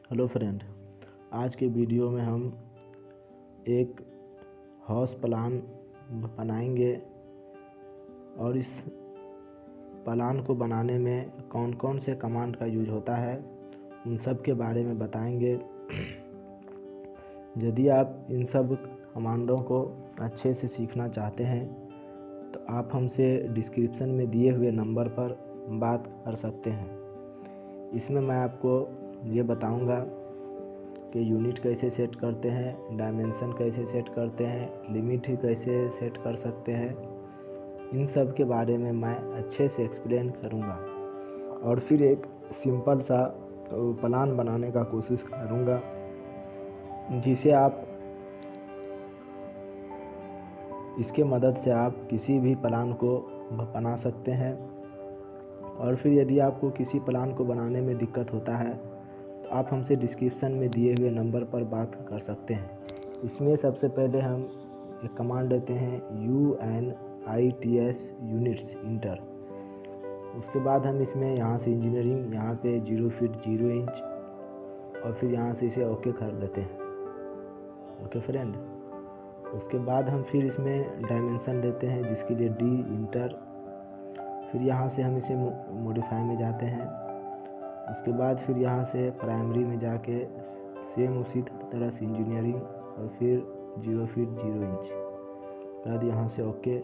Hello friend, आज के video में हम एक हाउस प्लान बनाएंगे और इस प्लान को बनाने में कौन कौन से कमांड का यूज होता है उन सब के बारे में बताएंगे। यदि आप इन सब कमांडों को अच्छे से सीखना चाहते हैं तो आप हमसे डिस्क्रिप्शन में दिए हुए नंबर पर बात कर सकते हैं। इसमें मैं आपको ये बताऊंगा कि यूनिट कैसे सेट करते हैं, डायमेंशन कैसे सेट करते हैं, लिमिट ही कैसे सेट कर सकते हैं। इन सब के बारे में मैं अच्छे से एक्सप्लेन करूंगा और फिर एक सिंपल सा प्लान बनाने का कोशिश करूंगा जिसे आप इसके मदद से आप किसी भी प्लान को बना सकते हैं। और फिर यदि आपको किसी प्लान को बनाने में दिक्कत होता है तो आप हमसे डिस्क्रिप्शन में दिए हुए नंबर पर बात कर सकते हैं। इसमें सबसे पहले हम एक कमांड देते हैं UNITS यूनिट्स इंटर। उसके बाद हम इसमें यहाँ से इंजीनियरिंग यहाँ पे 0 फीट 0 इंच और फिर यहाँ से इसे ओके कर देते हैं। ओके फ्रेंड, उसके बाद हम फिर इसमें डायमेंशन देते हैं जिसके लिए D इंटर। फिर यहाँ से हम इसे मॉडिफाई में जाते हैं। उसके बाद फिर यहाँ से प्राइमरी में जाके सेम उसी तरह से इंजीनियरिंग और फिर 0 फीट 0 इंच बाद यहाँ से ओके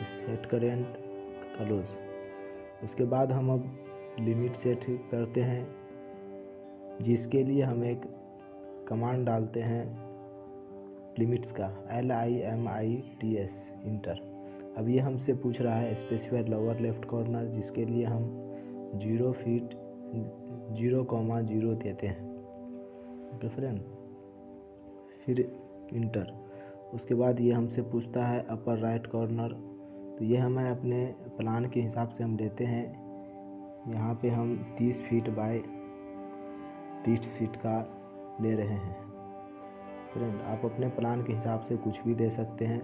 सेट करें एंड क्लोज। उसके बाद हम अब लिमिट सेट करते हैं जिसके लिए हम एक कमांड डालते हैं लिमिट्स का LIMITS इंटर। अब ये हमसे पूछ रहा है स्पेसिफाइड लोअर लेफ्ट कॉर्नर जिसके लिए हम 0 फीट 0,0 देते हैं। ओके फ्रेंड, फिर इंटर। उसके बाद ये हमसे पूछता है अपर राइट कॉर्नर, तो ये हमें अपने प्लान के हिसाब से हम देते हैं। यहाँ पे हम 30 फीट बाय 30 फीट का ले रहे हैं। फ्रेंड, आप अपने प्लान के हिसाब से कुछ भी दे सकते हैं।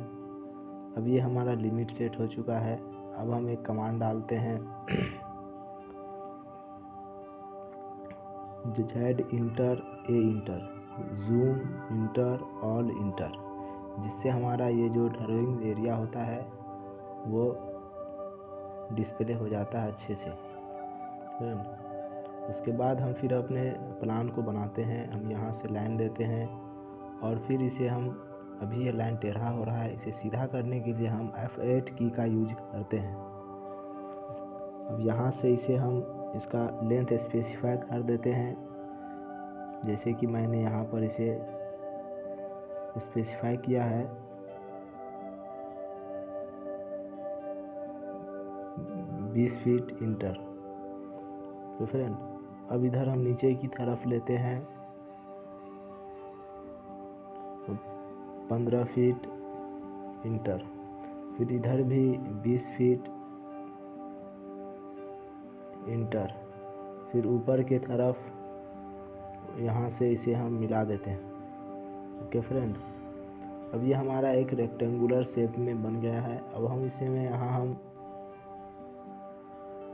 अब ये हमारा लिमिट सेट हो चुका है। अब हम एक कमांड डालते हैं Z inter A inter zoom inter all inter, जिससे हमारा ये जो ड्राइंग एरिया होता है वो डिस्प्ले हो जाता है अच्छे से। उसके बाद हम फिर अपने प्लान को बनाते हैं। हम यहाँ से लाइन लेते हैं और फिर इसे हम अभी ये लाइन टेढ़ा हो रहा है, इसे सीधा करने के लिए हम F8 की का यूज करते हैं। अब यहाँ से इसे हम इसका लेंथ स्पेसिफाई कर देते हैं, जैसे कि मैंने यहाँ पर इसे स्पेसिफाई किया है 20 फीट इंटर। तो फ्रेंड, अब इधर हम नीचे की तरफ लेते हैं 15 फीट इंटर। फिर इधर भी 20 फीट इंटर। फिर ऊपर के तरफ यहाँ से इसे हम मिला देते हैं। ओके फ्रेंड, अब ये हमारा एक रेक्टेंगुलर शेप में बन गया है। अब हम इसे में यहाँ हम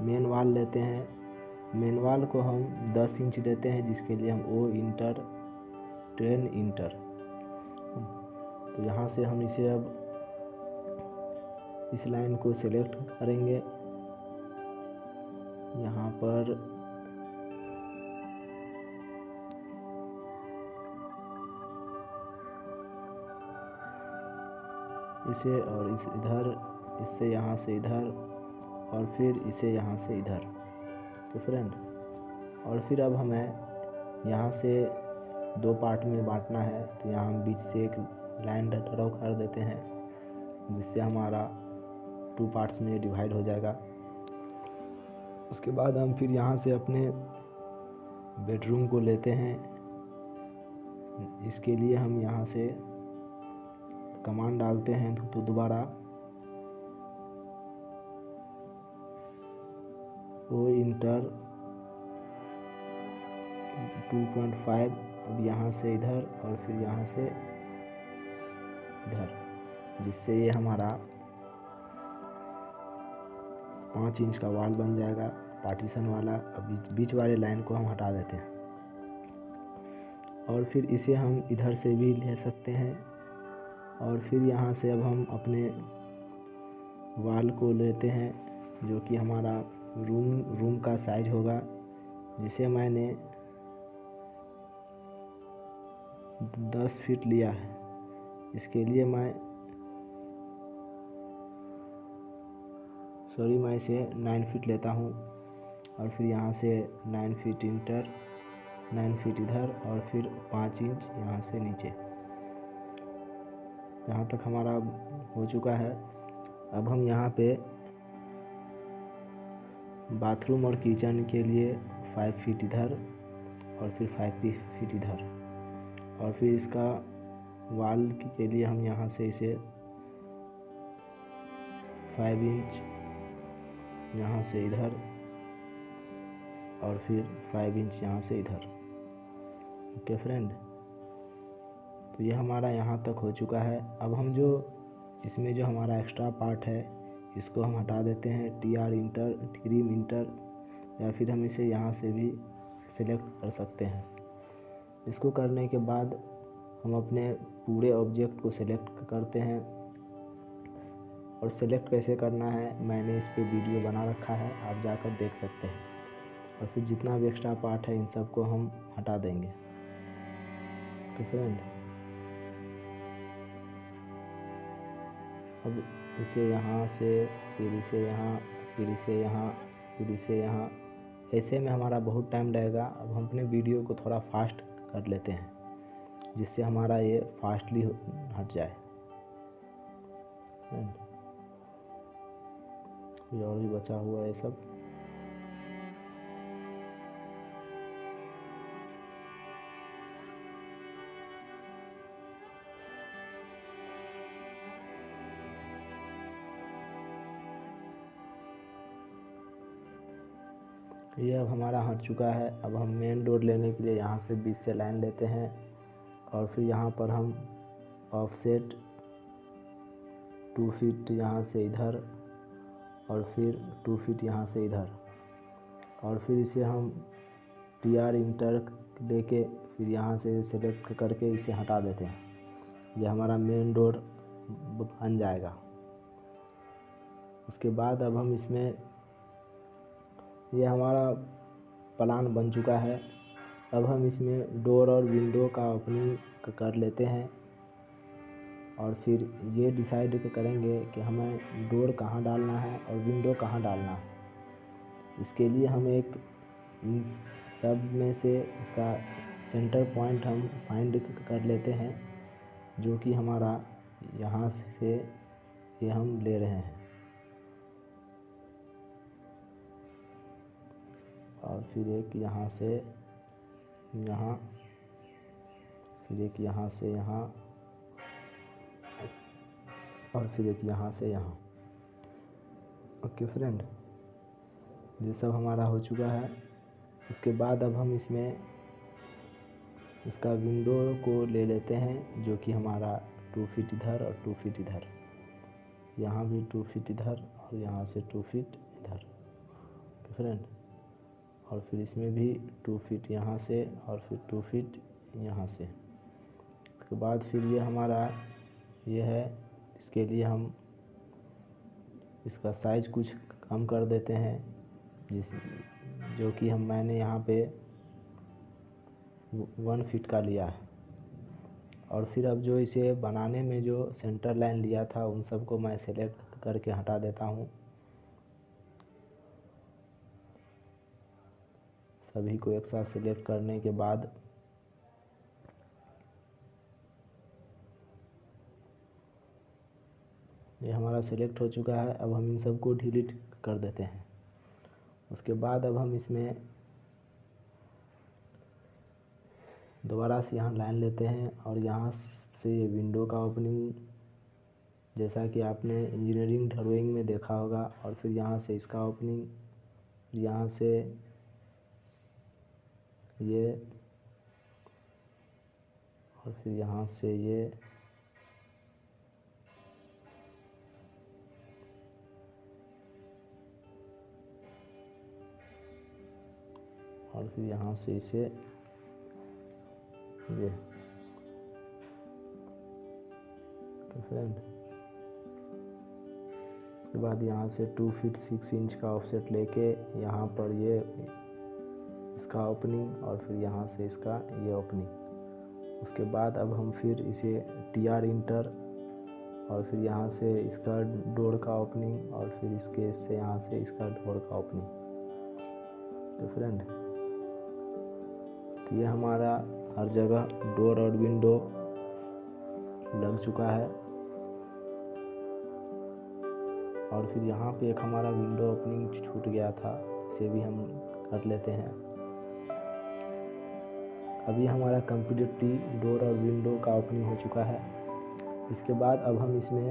मेन वाल लेते हैं। मेन वाल को हम 10 इंच देते हैं जिसके लिए हम O इंटर 10 इंटर। तो यहाँ से हम इसे अब इस लाइन को सिलेक्ट करेंगे। यहाँ पर इसे और इस इधर, इससे यहाँ से इधर और फिर इसे यहाँ से इधर। तो फ्रेंड, और फिर अब हमें यहाँ से 2 पार्ट में बांटना है। तो यहाँ हम बीच से एक लाइन ड्रॉ कर देते हैं जिससे हमारा 2 पार्ट्स में डिवाइड हो जाएगा। उसके बाद हम फिर यहाँ से अपने बेडरूम को लेते हैं। इसके लिए हम यहाँ से कमांड डालते हैं तो दोबारा O इंटर 2.5। अब यहाँ से इधर और फिर यहाँ से इधर, जिससे ये हमारा 5 इंच का वॉल बन जाएगा पार्टीशन वाला। अब बीच वाले लाइन को हम हटा देते हैं। और फिर इसे हम इधर से भी ले सकते हैं। और फिर यहाँ से अब हम अपने वाल को लेते हैं, जो कि हमारा रूम का साइज होगा, जिसे मैंने 10 फीट लिया है। इसके लिए मैं इसे 9 फीट लेता हूँ। और फिर यहाँ से 9 फीट इंटर, 9 फीट इधर, और फिर 5 इंच यहाँ से नीचे। यहाँ तक हमारा हो चुका है। अब हम यहाँ पे बाथरूम और किचन के लिए 5 फीट इधर और फिर 5 फीट इधर, और फिर इसका वाल के लिए हम यहाँ से इसे 5 इंच यहाँ से इधर और फिर 5 इंच यहाँ से इधर। ओके फ्रेंड, तो ये हमारा यहाँ तक हो चुका है। अब हम जो इसमें जो हमारा एक्स्ट्रा पार्ट है, इसको हम हटा देते हैं, ट्रिम इंटर, या फिर हम इसे यहाँ से भी सिलेक्ट कर सकते हैं। इसको करने के बाद हम अपने पूरे ऑब्जेक्ट को सिलेक्ट करते हैं। और सिलेक्ट कैसे करना है मैंने इस पे वीडियो बना रखा है, आप जाकर देख सकते हैं। और फिर जितना भी एक्स्ट्रा पार्ट है इन सब को हम हटा देंगे। ओके फ्रेंड, अब इसे यहाँ से, फिर इसे यहाँ, फिर इसे यहाँ, फिर इसे यहाँ, ऐसे में हमारा बहुत टाइम लगेगा। अब हम अपने वीडियो को थोड़ा फास्ट कर लेते हैं, जिससे हमारा ये फास्टली हट जाए। ये और भी बचा हुआ है सब। ये अब हमारा हट चुका है। अब हम मेन डोर लेने के लिए यहाँ से बीच से लाइन लेते हैं, और फिर यहाँ पर हम ऑफसेट 2 फीट यहाँ से इधर, और फिर 2 फीट यहाँ से इधर, और फिर इसे हम TR इंटर लेके फिर यहाँ से सेलेक्ट करके इसे हटा देते हैं। ये हमारा मेन डोर बन जाएगा। उसके बाद अब हम इसमें, ये हमारा प्लान बन चुका है। अब हम इसमें डोर और विंडो का ओपनिंग कर लेते हैं, और फिर ये डिसाइड करेंगे कि हमें डोर कहाँ डालना है और विंडो कहाँ डालना है। इसके लिए हम एक इन सब में से इसका सेंटर पॉइंट हम फाइंड कर लेते हैं, जो कि हमारा यहाँ से ये हम ले रहे हैं। और फिर एक यहाँ से यहाँ, फिर एक यहाँ से यहाँ, और फिर एक यहाँ से यहाँ। ओके फ्रेंड, ये सब हमारा हो चुका है। उसके बाद अब हम इसमें इसका विंडो को ले लेते हैं, जो कि हमारा 2 फीट इधर और 2 फीट इधर, यहाँ भी 2 फीट इधर और यहाँ से 2 फीट इधर। ओके फ्रेंड, और फिर इसमें भी 2 फीट यहाँ से और फिर 2 फीट यहाँ से। उसके बाद फिर ये हमारा ये है, इसके लिए हम इसका साइज़ कुछ कम कर देते हैं, जो कि मैंने यहाँ पे 1 फीट का लिया है। और फिर अब जो इसे बनाने में जो सेंटर लाइन लिया था उन सबको मैं सेलेक्ट करके हटा देता हूँ। सभी को एक साथ सिलेक्ट करने के बाद ये हमारा सिलेक्ट हो चुका है। अब हम इन सबको डिलीट कर देते हैं। उसके बाद अब हम इसमें दोबारा से यहाँ लाइन लेते हैं, और यहाँ से ये विंडो का ओपनिंग, जैसा कि आपने इंजीनियरिंग ड्राइंग में देखा होगा, और फिर यहाँ से इसका ओपनिंग, यहाँ से ये, और फिर यहाँ से ये, और फिर यहाँ से इसे ये तो फ्रेंड, उसके बाद यहाँ से 2 फीट 6 इंच का ऑफसेट लेके यहाँ पर ये इसका ओपनिंग और फिर यहाँ से इसका ये ओपनिंग। उसके बाद अब हम फिर इसे TR इंटर और फिर यहाँ से इसका डोर का ओपनिंग और फिर इसके से यहाँ से इसका डोर का ओपनिंग। तो फ्रेंड, ये हमारा हर जगह डोर और विंडो लग चुका है। और फिर यहाँ पे एक हमारा विंडो ओपनिंग छूट गया था, इसे भी हम कर लेते हैं। अभी हमारा कंप्लीटली डोर और विंडो का ओपनिंग हो चुका है। इसके बाद अब हम इसमें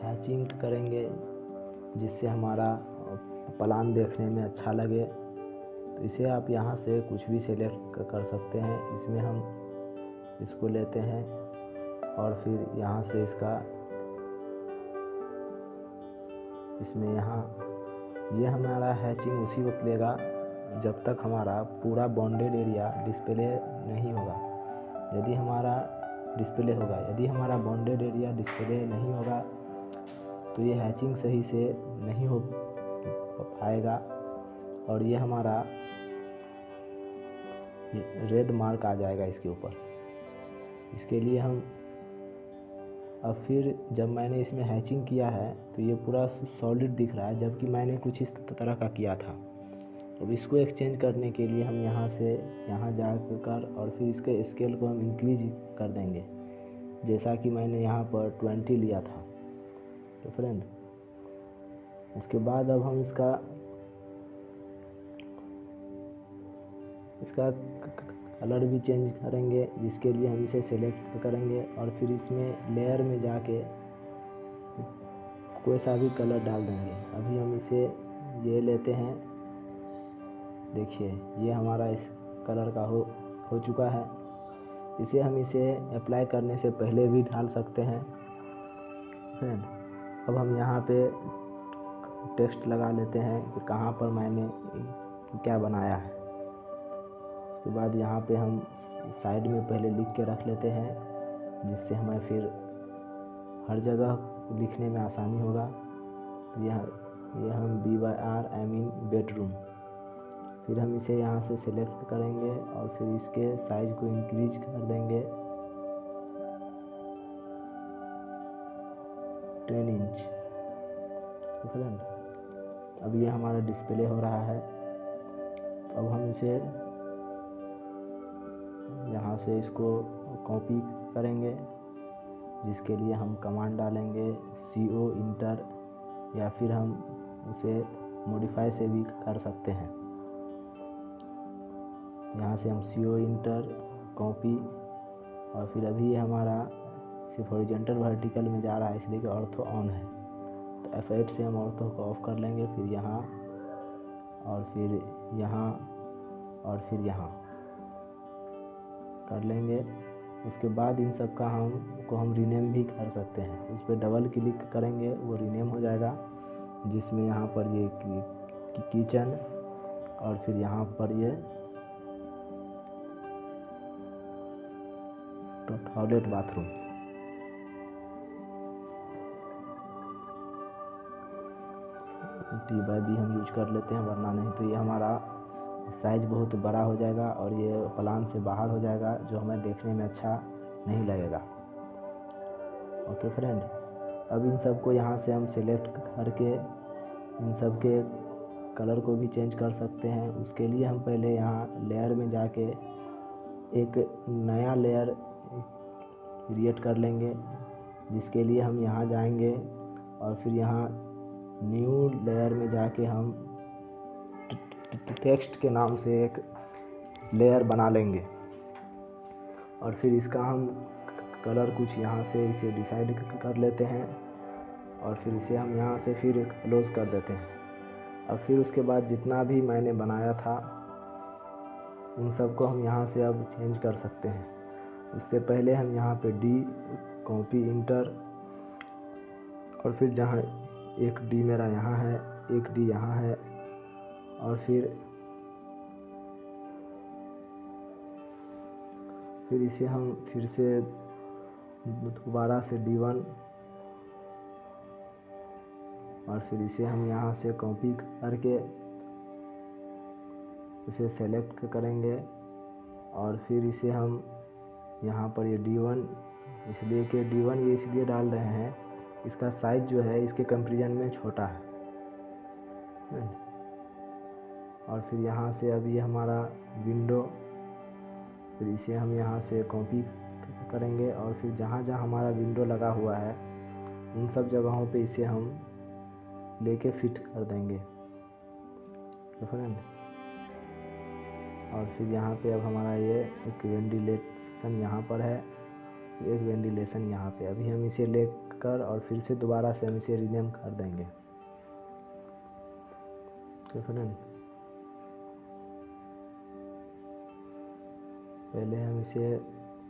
हैचिंग करेंगे, जिससे हमारा प्लान देखने में अच्छा लगे। तो इसे आप यहाँ से कुछ भी सेलेक्ट कर सकते हैं। इसमें हम इसको लेते हैं और फिर यहाँ से इसमें यहाँ ये हमारा हैचिंग उसी वक्त लेगा जब तक हमारा पूरा बॉन्डेड एरिया डिस्प्ले नहीं होगा। यदि हमारा डिस्प्ले होगा, यदि हमारा बॉन्डेड एरिया डिस्प्ले नहीं होगा तो ये हैचिंग सही से नहीं हो पाएगा और ये हमारा रेड मार्क आ जाएगा इसके ऊपर। इसके लिए हम अब फिर जब मैंने इसमें हैचिंग किया है तो ये पूरा सॉलिड दिख रहा है, जबकि मैंने कुछ इस तरह का किया था। अब इसको एक्सचेंज करने के लिए हम यहाँ से यहाँ जाकर और फिर इसके स्केल को हम इंक्रीज कर देंगे, जैसा कि मैंने यहाँ पर 20 लिया था। तो फ्रेंड, उसके बाद अब हम इसका कलर भी चेंज करेंगे, जिसके लिए हम इसे सेलेक्ट करेंगे और फिर इसमें लेयर में जाके कोई सा भी कलर डाल देंगे। अभी हम इसे ये लेते हैं, देखिए ये हमारा इस कलर का हो चुका है। इसे हम इसे अप्लाई करने से पहले भी डाल सकते हैं। फ्रेंड, अब हम यहाँ पे टेक्स्ट लगा लेते हैं कि कहाँ पर मैंने क्या बनाया है। उसके बाद यहाँ पे हम साइड में पहले लिख के रख लेते हैं, जिससे हमें फिर हर जगह लिखने में आसानी होगा। ये हम BR आई मीन बेडरूम, फिर हम इसे यहाँ से सिलेक्ट करेंगे और फिर इसके साइज को इंक्रीज कर देंगे 10 इंच। तो फ्रेंड, अब ये हमारा डिस्प्ले हो रहा है। तो अब हम इसे यहाँ से इसको कॉपी करेंगे, जिसके लिए हम कमांड डालेंगे CO इंटर, या फिर हम उसे मॉडिफाई से भी कर सकते हैं। यहाँ से हम CO इंटर कॉपी और फिर अभी ये हमारा सिर्फ हॉरिजॉन्टल वर्टिकल में जा रहा है, इसलिए कि ऑर्थो ऑन है। तो F8 से हम ऑर्थो को ऑफ कर लेंगे, फिर यहाँ और फिर यहाँ और फिर यहाँ कर लेंगे। उसके बाद इन सब का हम रीनेम भी कर सकते हैं। उस पर डबल क्लिक करेंगे, वो रीनेम हो जाएगा, जिसमें यहाँ पर ये किचन और फिर यहाँ पर ये टॉयलेट बाथरूम। T/B हम यूज कर लेते हैं, वरना नहीं तो ये हमारा साइज बहुत बड़ा हो जाएगा और ये प्लान से बाहर हो जाएगा, जो हमें देखने में अच्छा नहीं लगेगा। ओके फ्रेंड, अब इन सब को यहाँ से हम सिलेक्ट करके इन सब के कलर को भी चेंज कर सकते हैं। उसके लिए हम पहले यहाँ लेयर में जाके एक नया लेयर क्रिएट कर लेंगे, जिसके लिए हम यहाँ जाएंगे और फिर यहाँ न्यू लेयर में जाके हम टेक्स्ट के नाम से एक लेयर बना लेंगे और फिर इसका हम कलर कुछ यहाँ से इसे डिसाइड कर लेते हैं और फिर इसे हम यहाँ से फिर क्लोज कर देते हैं। अब फिर उसके बाद जितना भी मैंने बनाया था उन सबको हम यहाँ से अब चेंज कर सकते हैं। उससे पहले हम यहाँ पे D कॉपी इंटर और फिर जहाँ एक डी मेरा यहाँ है, एक डी यहाँ है, और फिर इसे हम फिर से दोबारा से D1, और फिर इसे हम यहाँ से कॉपी करके इसे सेलेक्ट करेंगे, और फिर इसे हम यहाँ पर ये D1, इसलिए कि D1 ये इसलिए डाल रहे हैं, इसका साइज जो है इसके कंपेरिजन में छोटा है। और फिर यहाँ से अब ये हमारा विंडो, फिर इसे हम यहाँ से कॉपी करेंगे, और फिर जहाँ जहाँ हमारा विंडो लगा हुआ है उन सब जगहों पे इसे हम लेके फिट कर देंगे फ्रेंड। और फिर यहाँ पे अब हमारा ये एक वेंटिलेशन यहाँ पर है, एक वेंटिलेशन यहाँ पे, अभी हम इसे लेकर और फिर से दोबारा से हम इसे रीनेम कर देंगे फ्रेंड। पहले हम इसे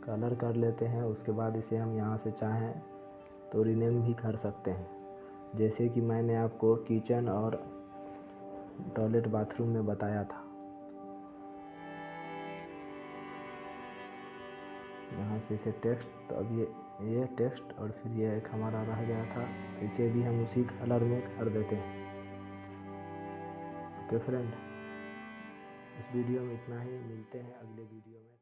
कलर कर लेते हैं, उसके बाद इसे हम यहाँ से चाहें तो रीनेम भी कर सकते हैं, जैसे कि मैंने आपको किचन और टॉयलेट बाथरूम में बताया था। यहाँ से इसे टेक्स्ट, तो अब ये टेक्स्ट, और फिर ये एक हमारा रह गया था, इसे भी हम उसी कलर में कर देते हैं। ओके फ्रेंड, इस वीडियो में इतना ही, मिलते हैं अगले वीडियो में।